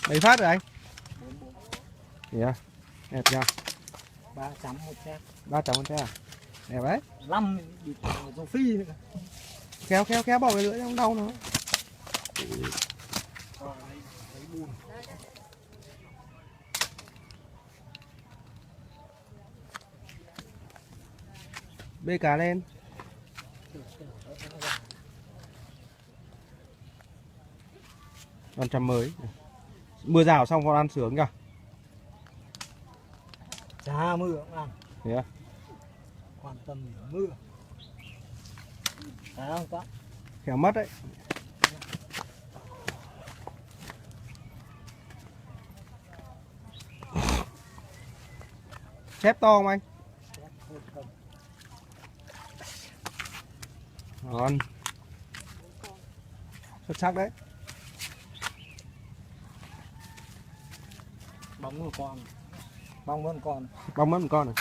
Mấy phát rồi anh? 44. Yeah. Đẹp nha. 300 một xe. 300 con xe à? Đẹp đấy. 5 bị châu Phi nữa. Kéo bỏ cái lưỡi không đau nó. Bê cá lên. Con trăm mới. Mưa rào xong con ăn sướng kìa. Chả mưa cũng ăn. Thế à? Quan tâm đến mưa. Phải không các? Khéo mất đấy. Chép to không anh? Ngon. Xuất sắc đấy. Bóng một con. Bóng một con. Bóng mất một con này.